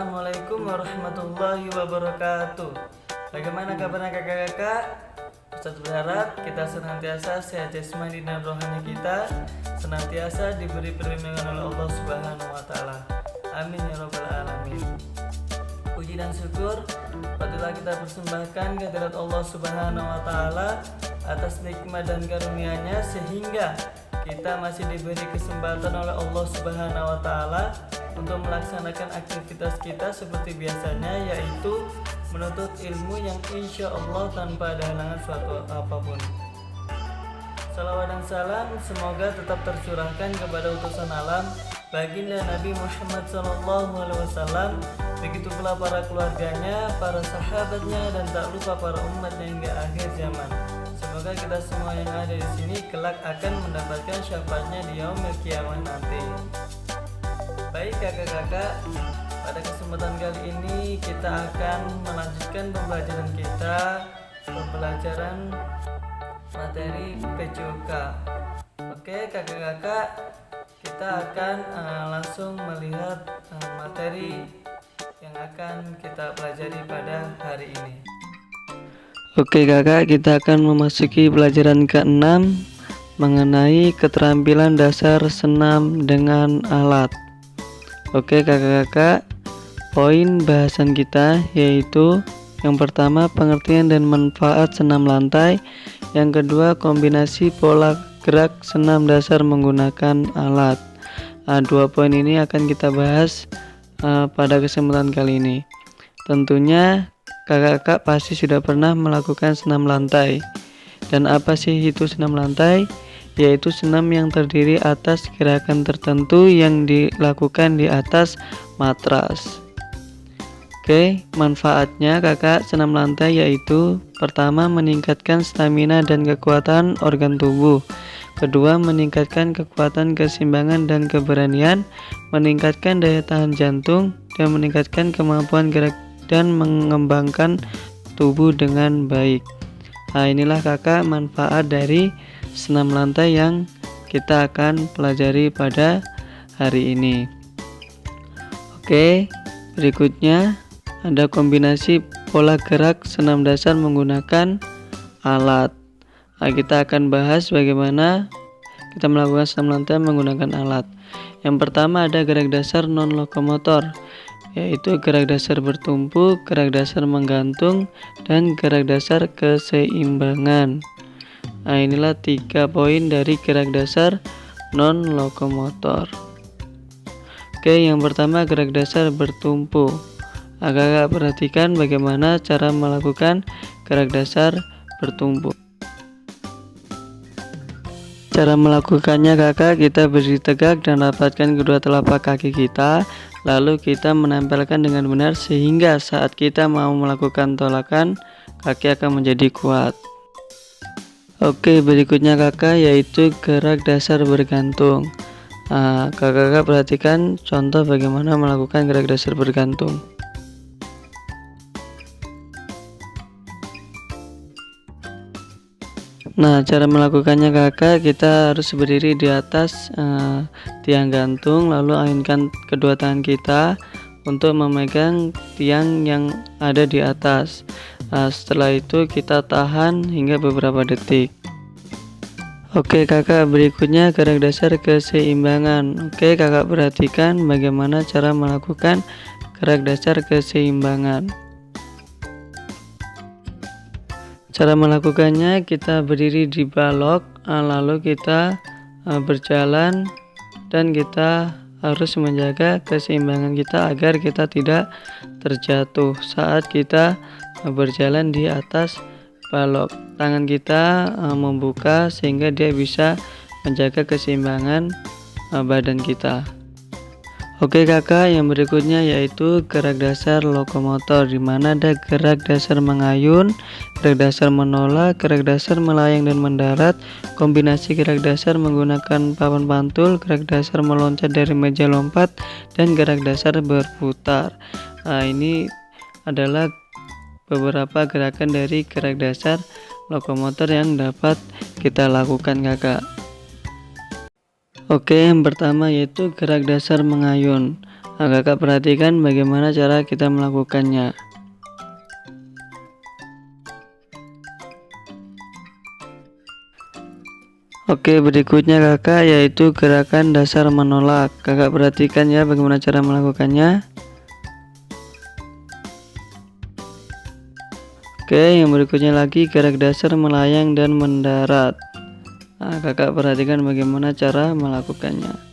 Assalamualaikum warahmatullahi wabarakatuh. Bagaimana kabarnya kakak-kakak? Ustadz berharap kita senantiasa sehat jasmani dan rohani kita, senantiasa diberi perlindungan oleh Allah Subhanahu wa Ta'ala. Amin ya Rabbal Alamin. Puji dan syukur patutlah kita persembahkan kehadirat Allah Subhanahu wa Ta'ala atas nikmat dan karunia-Nya, sehingga kita masih diberi kesempatan oleh Allah Subhanahu wa Ta'ala untuk melaksanakan aktivitas kita seperti biasanya, yaitu menuntut ilmu yang insya Allah tanpa ada halangan suatu apapun. Salawat dan salam semoga tetap tercurahkan kepada utusan alam, baginda Nabi Muhammad SAW, begitu pula para keluarganya, para sahabatnya, dan tak lupa para umatnya hingga akhir zaman. Semoga kita semua yang ada di sini kelak akan mendapatkan syafaatnya di yaumil qiyamah nanti. Baik kakak-kakak, pada kesempatan kali ini kita akan melanjutkan pembelajaran kita, pembelajaran materi PJOK. Oke kakak-kakak, kita akan langsung melihat materi yang akan kita pelajari pada hari ini. Oke kakak, kita akan memasuki pelajaran ke-6 mengenai keterampilan dasar senam dengan alat. Oke kakak-kakak, poin bahasan kita yaitu yang pertama pengertian dan manfaat senam lantai, yang kedua kombinasi pola gerak senam dasar menggunakan alat. Dua poin ini akan kita bahas pada kesempatan kali ini. Tentunya kakak-kakak pasti sudah pernah melakukan senam lantai. Dan apa sih itu senam lantai? Yaitu senam yang terdiri atas gerakan tertentu yang dilakukan di atas matras. Oke, manfaatnya kakak senam lantai yaitu pertama meningkatkan stamina dan kekuatan organ tubuh, kedua meningkatkan kekuatan keseimbangan dan keberanian, meningkatkan daya tahan jantung, dan meningkatkan kemampuan gerak dan mengembangkan tubuh dengan baik. Inilah kakak manfaat dari senam lantai yang kita akan pelajari pada hari ini. Oke, berikutnya ada kombinasi pola gerak senam dasar menggunakan alat. Kita akan bahas bagaimana kita melakukan senam lantai menggunakan alat. Yang pertama ada gerak dasar non lokomotor, yaitu gerak dasar bertumpu, gerak dasar menggantung, dan gerak dasar keseimbangan. Inilah 3 poin dari gerak dasar non lokomotor. Oke, yang pertama gerak dasar bertumpu. Kakak perhatikan bagaimana cara melakukan gerak dasar bertumpu. Cara melakukannya kakak, kita berdiri tegak dan rapatkan kedua telapak kaki kita, lalu kita menempelkan dengan benar sehingga saat kita mau melakukan tolakan, kaki akan menjadi kuat. Oke, berikutnya kakak yaitu gerak dasar bergantung. Kakak perhatikan contoh bagaimana melakukan gerak dasar bergantung. Nah, cara melakukannya kakak, kita harus berdiri di atas tiang gantung, lalu ayunkan kedua tangan kita untuk memegang tiang yang ada di atas. Setelah itu kita tahan hingga beberapa detik. Oke kakak, berikutnya gerak dasar keseimbangan. Oke kakak perhatikan bagaimana cara melakukan gerak dasar keseimbangan. Cara melakukannya, kita berdiri di balok, lalu kita berjalan dan kita harus menjaga keseimbangan kita agar kita tidak terjatuh saat kita berjalan di atas balok. Tangan kita membuka sehingga dia bisa menjaga keseimbangan badan kita. Oke kakak, yang berikutnya yaitu gerak dasar lokomotor, di mana ada gerak dasar mengayun, gerak dasar menolak, gerak dasar melayang dan mendarat, kombinasi gerak dasar menggunakan papan pantul, gerak dasar meloncat dari meja lompat, dan gerak dasar berputar. Ini adalah beberapa gerakan dari gerak dasar lokomotor yang dapat kita lakukan kakak. Oke, yang pertama yaitu gerak dasar mengayun. Kakak perhatikan bagaimana cara kita melakukannya. Oke, berikutnya kakak yaitu gerakan dasar menolak. Kakak perhatikan ya bagaimana cara melakukannya. Oke, yang berikutnya lagi gerak dasar melayang dan mendarat. Nah, kakak perhatikan bagaimana cara melakukannya.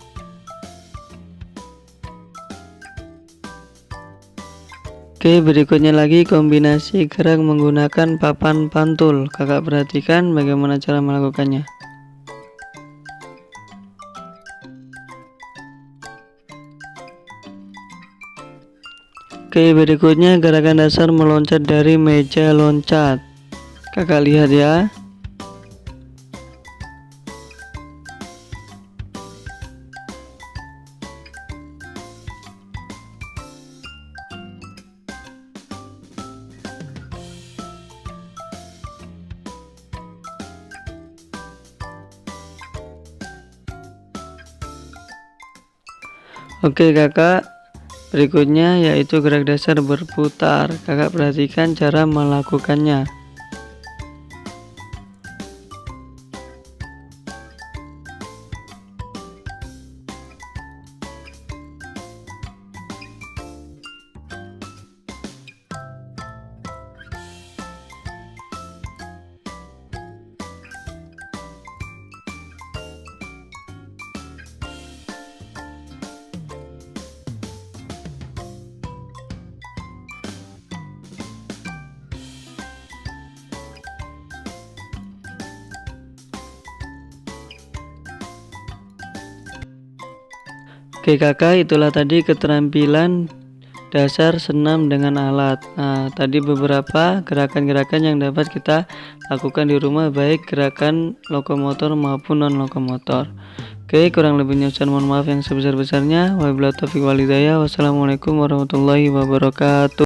Oke, berikutnya lagi kombinasi gerak menggunakan papan pantul. Kakak perhatikan bagaimana cara melakukannya. Oke, berikutnya gerakan dasar meloncat dari meja loncat. Kakak lihat ya. Oke kakak, berikutnya yaitu gerak dasar berputar. Kakak perhatikan cara melakukannya. Oke kakak, itulah tadi keterampilan dasar senam dengan alat. Nah, tadi beberapa gerakan-gerakan yang dapat kita lakukan di rumah, baik gerakan lokomotor maupun non lokomotor. Oke, kurang lebihnya saya mohon maaf yang sebesar-besarnya. Wabillahi taufiq wal hidayah. Wassalamualaikum warahmatullahi wabarakatuh.